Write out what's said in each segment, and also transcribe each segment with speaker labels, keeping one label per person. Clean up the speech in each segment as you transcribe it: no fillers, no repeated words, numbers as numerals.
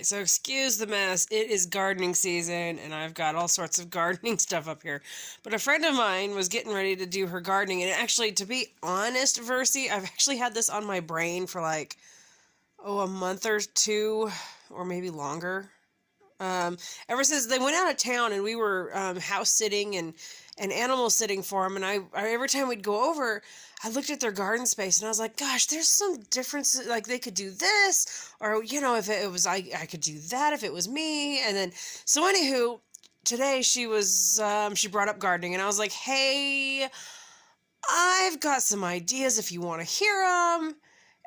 Speaker 1: so excuse the mess. It is gardening season, and I've got all sorts of gardening stuff up here. But a friend of mine was getting ready to do her gardening, and actually, to be honest, Versi, I've actually had this on my brain for like, a month or two, or maybe longer. Um, Ever since they went out of town and we were house sitting and animal sitting for them, and I every time we'd go over, I looked at their garden space and I was like, gosh, there's some difference. Like they could do this, or if it was I could do that if it was me. And then so anywho, today she brought up gardening, and I was like, hey, I've got some ideas if you want to hear them.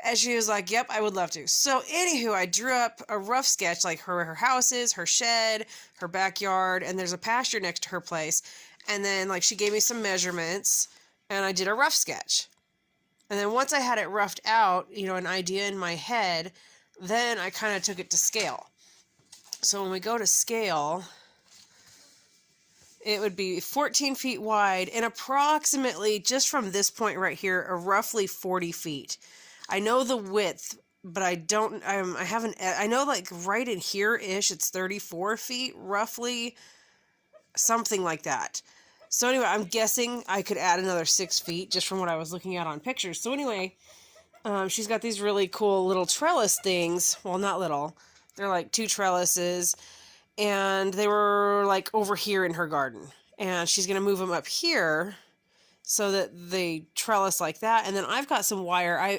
Speaker 1: And she was like, yep, I would love to. So, anywho, I drew up a rough sketch, like her house is, her shed, her backyard, and there's a pasture next to her place. And then, like, she gave me some measurements, and I did a rough sketch. And then once I had it roughed out, an idea in my head, then I kind of took it to scale. So when we go to scale, it would be 14 feet wide and approximately, just from this point right here, roughly 40 feet. I know the width, but I don't, I haven't, I know like right in here-ish, it's 34 feet, roughly, something like that. So anyway, I'm guessing I could add another 6 feet just from what I was looking at on pictures. So anyway, she's got these really cool little trellis things. Well, not little. They're like 2 trellises, and they were like over here in her garden. And she's going to move them up here so that they trellis like that. And then I've got some wire.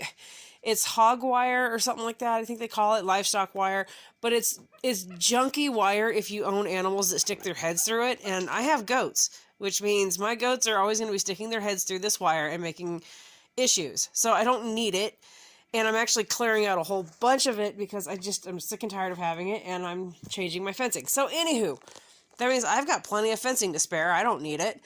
Speaker 1: It's hog wire or something like that. I think they call it livestock wire, but it's junky wire if you own animals that stick their heads through it. And I have goats, which means my goats are always going to be sticking their heads through this wire and making issues. So I don't need it. And I'm actually clearing out a whole bunch of it because I'm sick and tired of having it, and I'm changing my fencing. So anywho, that means I've got plenty of fencing to spare. I don't need it.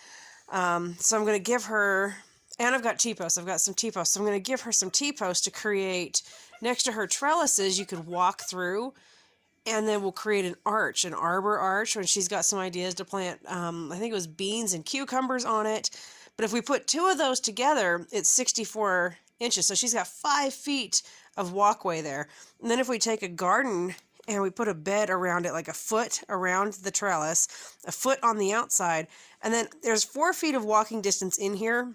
Speaker 1: So I'm going to give her, and I've got T-posts. I've got some T-posts. So I'm going to give her some T-posts to create next to her trellises. You could walk through, and then we'll create an arch, an arbor arch, when she's got some ideas to plant, I think it was beans and cucumbers on it. But if we put 2 of those together, it's 64 inches. So she's got 5 feet of walkway there. And then if we take a garden and we put a bed around it, like a foot around the trellis, a foot on the outside, and then there's 4 feet of walking distance in here.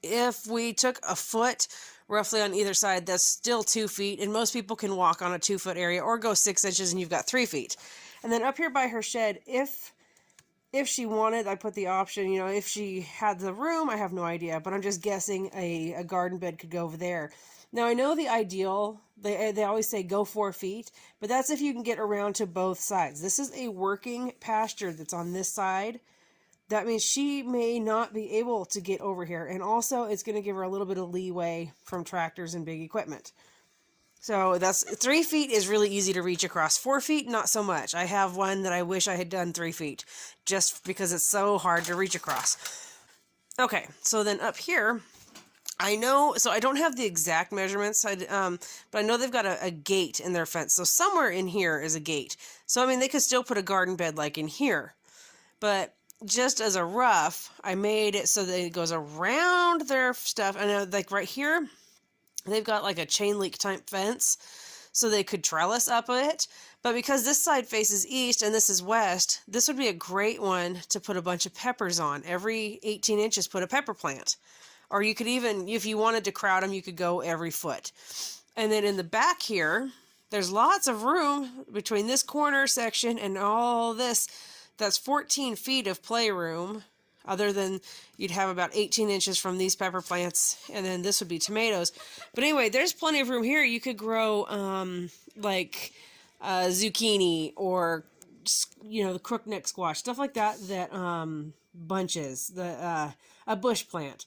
Speaker 1: If we took a foot roughly on either side, that's still 2 feet, and most people can walk on a 2-foot area, or go 6 inches and you've got 3 feet. And then up here by her shed, if she wanted, I put the option, if she had the room, I have no idea, but I'm just guessing a garden bed could go over there. Now, I know the ideal, they always say go 4 feet, but that's if you can get around to both sides. This is a working pasture that's on this side. That means she may not be able to get over here, and also it's going to give her a little bit of leeway from tractors and big equipment. So that's 3 feet is really easy to reach across. 4 feet, not so much. I have one that I wish I had done 3 feet, just because it's so hard to reach across. Okay, so then up here, I know, so I don't have the exact measurements, but I know they've got a gate in their fence. So somewhere in here is a gate. So, I mean, they could still put a garden bed like in here. But just as a rough, I made it so that it goes around their stuff. I know, like right here, they've got like a chain link type fence, so they could trellis up it. But because this side faces east and this is west, this would be a great one to put a bunch of peppers on. Every 18 inches, put a pepper plant. Or you could even, if you wanted to crowd them, you could go every foot. And then in the back here, there's lots of room between this corner section and all this. That's 14 feet of playroom. Other than you'd have about 18 inches from these pepper plants, and then this would be tomatoes. But anyway, there's plenty of room here. You could grow like zucchini, or the crookneck squash, stuff like that. That bunches, a bush plant.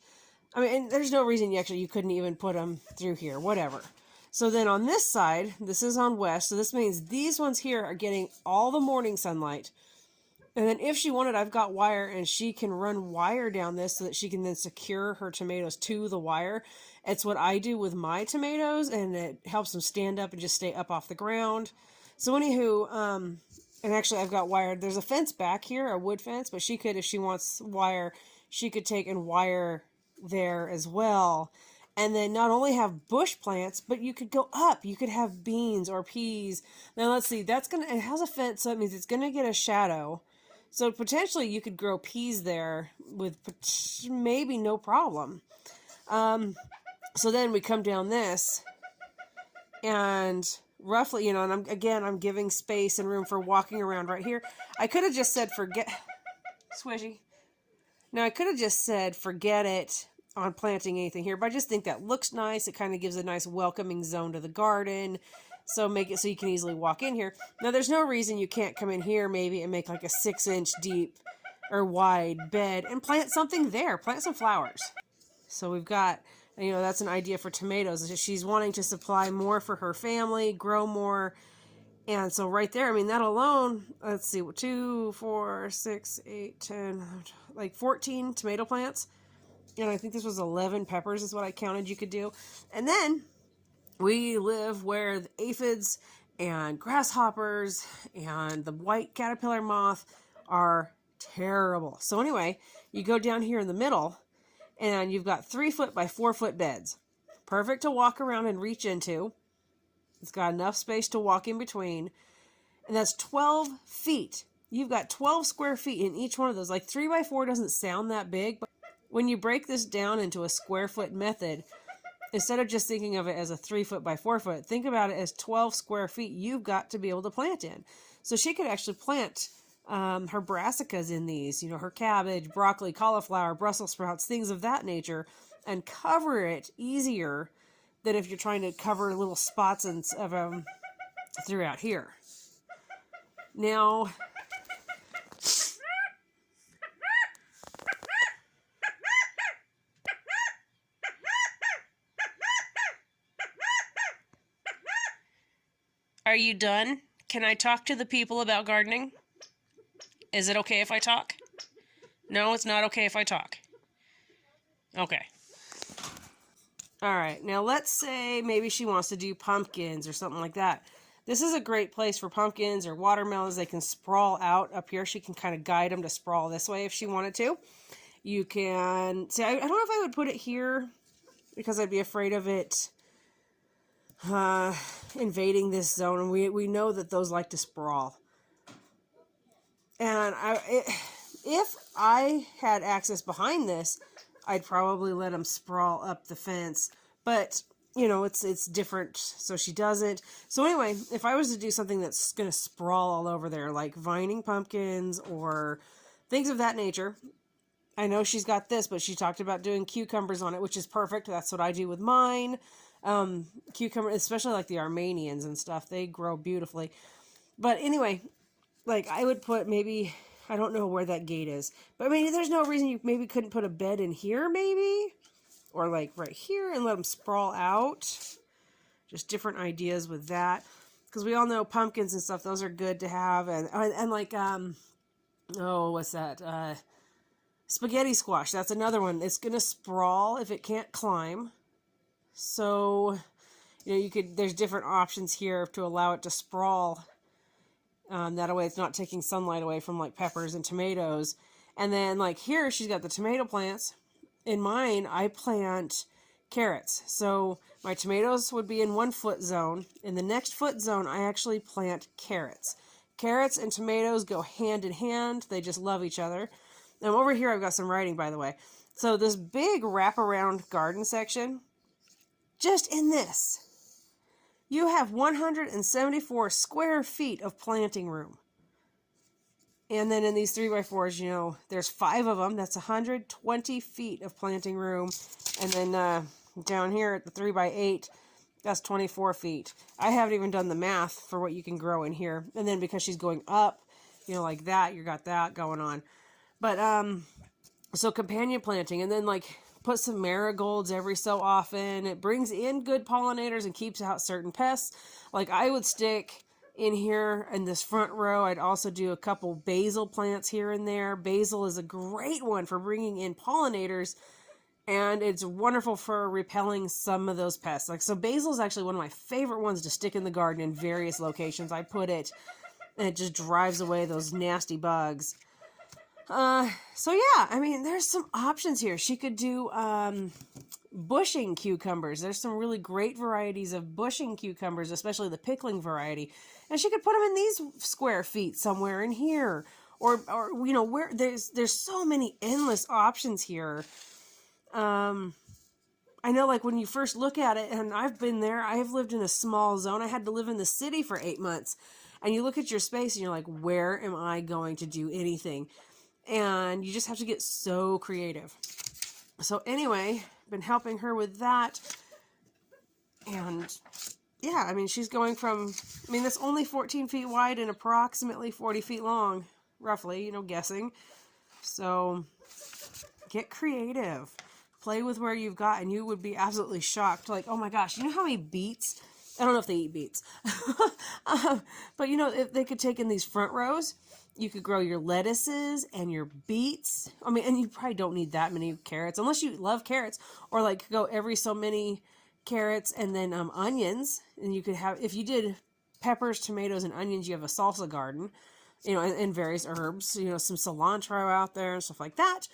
Speaker 1: I mean, and there's no reason you couldn't even put them through here. Whatever. So then on this side, this is on west. So this means these ones here are getting all the morning sunlight. And then if she wanted, I've got wire, and she can run wire down this so that she can then secure her tomatoes to the wire. It's what I do with my tomatoes, and it helps them stand up and just stay up off the ground. So anywho, and actually I've got wire. There's a fence back here, a wood fence, but she could, if she wants wire, she could take and wire there as well. And then not only have bush plants, but you could go up. You could have beans or peas. Now let's see, it has a fence, so that means it's gonna get a shadow. So potentially you could grow peas there with maybe no problem. So then we come down this, and roughly, and I'm giving space and room for walking around right here. I could have just said squishy. Now I could have just said forget it on planting anything here, but I just think that looks nice. It kind of gives a nice welcoming zone to the garden. So make it so you can easily walk in here. Now there's no reason you can't come in here maybe and make like a 6-inch deep or wide bed and plant something there. Plant some flowers. So we've got, that's an idea for tomatoes. She's wanting to supply more for her family, grow more. And so right there, that alone, let's see, 2, 4, 6, 8, 10, like 14 tomato plants. And I think this was 11 peppers is what I counted you could do. And then we live where the aphids and grasshoppers and the white caterpillar moth are terrible. So anyway, you go down here in the middle and you've got 3-foot by 4-foot beds. Perfect to walk around and reach into. It's got enough space to walk in between. And that's 12 feet. You've got 12 square feet in each one of those. Like 3 by 4 doesn't sound that big, but when you break this down into a square foot method, instead of just thinking of it as a 3-foot by 4-foot, think about it as 12 square feet you've got to be able to plant in. So she could actually plant her brassicas in these, her cabbage, broccoli, cauliflower, Brussels sprouts, things of that nature, and cover it easier than if you're trying to cover little spots of them throughout here. Now, are you done? Can I talk to the people about gardening? Is it okay if I talk? No, it's not okay if I talk. Okay. All right. Now let's say maybe she wants to do pumpkins or something like that. This is a great place for pumpkins or watermelons. They can sprawl out up here. She can kind of guide them to sprawl this way if she wanted to. You can... See, I don't know if I would put it here because I'd be afraid of it invading this zone, and we know that those like to sprawl. And if I had access behind this, I'd probably let them sprawl up the fence, but it's different, so she doesn't. So anyway, if I was to do something that's going to sprawl all over there, like vining pumpkins or things of that nature, I know she's got this, but she talked about doing cucumbers on it, which is perfect. That's what I do with mine. Cucumber, especially like the Armenians and stuff, they grow beautifully. But anyway, like I would put maybe, I don't know where that gate is, but there's no reason you maybe couldn't put a bed in here maybe, or like right here and let them sprawl out. Just different ideas with that, because we all know pumpkins and stuff, those are good to have. And like, what's that? Spaghetti squash, that's another one. It's going to sprawl if it can't climb. So, there's different options here to allow it to sprawl. That way it's not taking sunlight away from like peppers and tomatoes. And then like here, she's got the tomato plants. In mine, I plant carrots. So my tomatoes would be in 1-foot zone. In the next foot zone, I actually plant carrots. Carrots and tomatoes go hand in hand. They just love each other. And over here, I've got some writing, by the way. So this big wraparound garden section, just in this, you have 174 square feet of planting room. And then in these 3x4s, there's 5 of them. That's 120 feet of planting room. And then down here at the 3x8, that's 24 feet. I haven't even done the math for what you can grow in here. And then because she's going up, like that, you got that going on. But, so companion planting, and then like put some marigolds every so often. It brings in good pollinators and keeps out certain pests. Like I would stick in here in this front row, I'd also do a couple basil plants here and there. Basil is a great one for bringing in pollinators, and it's wonderful for repelling some of those pests. Like, so basil is actually one of my favorite ones to stick in the garden in various locations. I put it, and it just drives away those nasty bugs. So yeah, there's some options here. She could do bushing cucumbers. There's some really great varieties of bushing cucumbers, especially the pickling variety. And she could put them in these square feet somewhere in here. Or you know, where there's so many endless options here. I know, like, when you first look at it, and I've been there, I have lived in a small zone. I had to live in the city for 8 months. And you look at your space and you're like, where am I going to do anything? And you just have to get so creative. So anyway, been helping her with that. And yeah, I mean, she's going from, I mean, that's only 14 feet wide and approximately 40 feet long, roughly, you know, guessing. So get creative. Play with where you've got, and you would be absolutely shocked. Like, oh my gosh, you know how many beets? I don't know if they eat beets. But you know, if they could take in these front rows, you could grow your lettuces and your beets. I mean, and you probably don't need that many carrots, unless you love carrots, or like go every so many carrots and then onions. And you could have, if you did peppers, tomatoes, and onions, you have a salsa garden, you know, and various herbs, you know, some cilantro out there and stuff like that.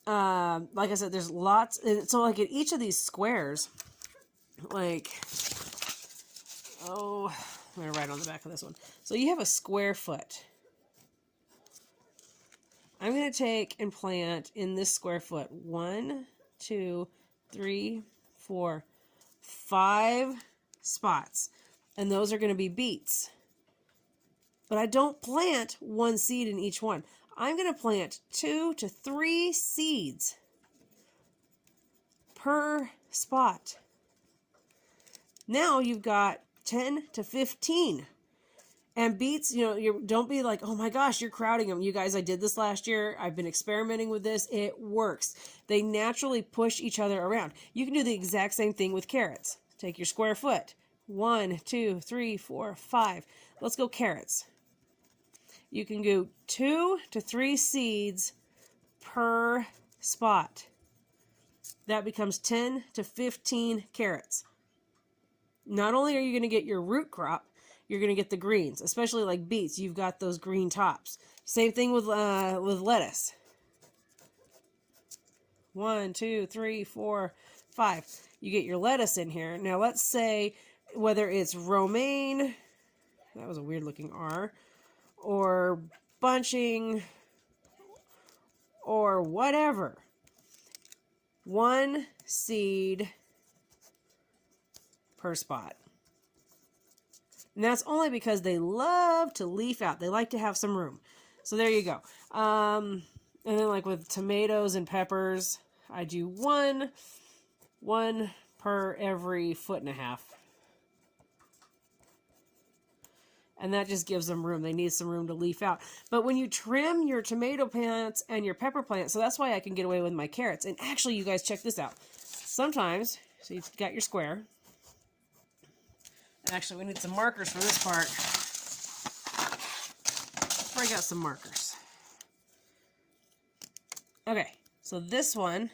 Speaker 1: Like I said, there's lots. So like in each of these squares, like, oh, I'm going to write on the back of this one. So you have a square foot. I'm going to take and plant in this square foot 1, 2, 3, 4, 5 spots. And those are going to be beets. But I don't plant one seed in each one. I'm going to plant 2 to 3 seeds per spot. Now you've got 10 to 15. And beets, you know, you don't be like, oh my gosh, you're crowding them. You guys, I did this last year. I've been experimenting with this. It works. They naturally push each other around. You can do the exact same thing with carrots. Take your square foot. 1, 2, 3, 4, 5. Let's go carrots. You can go 2 to 3 seeds per spot. That becomes 10 to 15 carrots. Not only are you going to get your root crop, you're going to get the greens, especially like beets. You've got those green tops. Same thing with lettuce. 1, 2, 3, 4, 5. You get your lettuce in here. Now let's say whether it's romaine, that was a weird looking R, or bunching, or whatever. 1 seed per spot. And that's only because they love to leaf out. They like to have some room. So there you go. And then like with tomatoes and peppers, I do one per every 1.5 feet. And that just gives them room. They need some room to leaf out. But when you trim your tomato plants and your pepper plants, so that's why I can get away with my carrots. And actually, you guys, check this out. Sometimes, so you've got your square. Actually, we need some markers for this part. Break out some markers. Okay, so this one,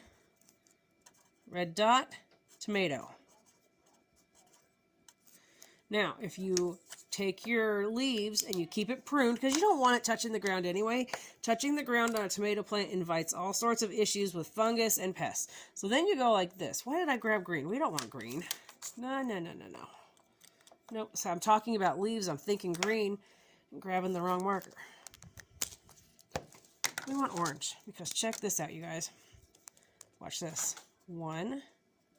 Speaker 1: red dot, tomato. Now, if you take your leaves and you keep it pruned, because you don't want it touching the ground anyway. Touching the ground on a tomato plant invites all sorts of issues with fungus and pests. So then you go like this. Why did I grab green? We don't want green. No. Nope, so I'm talking about leaves. I'm thinking green. I'm grabbing the wrong marker. We want orange, because check this out, you guys. Watch this. 1,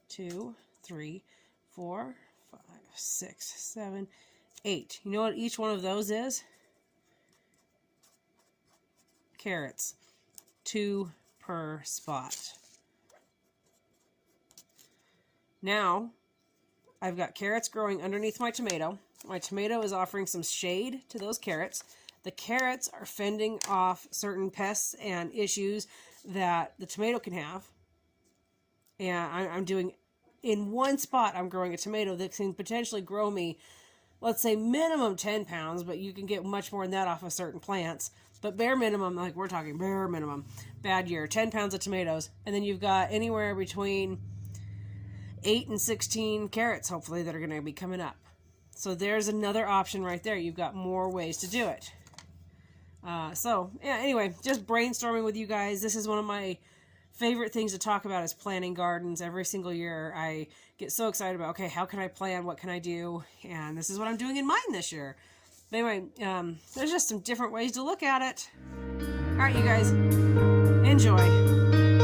Speaker 1: 2, 3, 4, 5, 6, 7, 8. You know what each one of those is? Carrots. 2 per spot. Now, I've got carrots growing underneath my tomato. My tomato is offering some shade to those carrots. The carrots are fending off certain pests and issues that the tomato can have. And I'm doing, in one spot, I'm growing a tomato that can potentially grow me, let's say minimum 10 pounds, but you can get much more than that off of certain plants. But bare minimum, like we're talking bare minimum, bad year, 10 pounds of tomatoes. And then you've got anywhere between 8 and 16 carrots, hopefully, that are going to be coming up. So there's another option right there. You've got more ways to do it. So, yeah, anyway, just brainstorming with you guys. This is one of my favorite things to talk about is planning gardens. Every single year I get so excited about, okay, how can I plan? What can I do? And this is what I'm doing in mine this year. But anyway, there's just some different ways to look at it. All right, you guys, enjoy.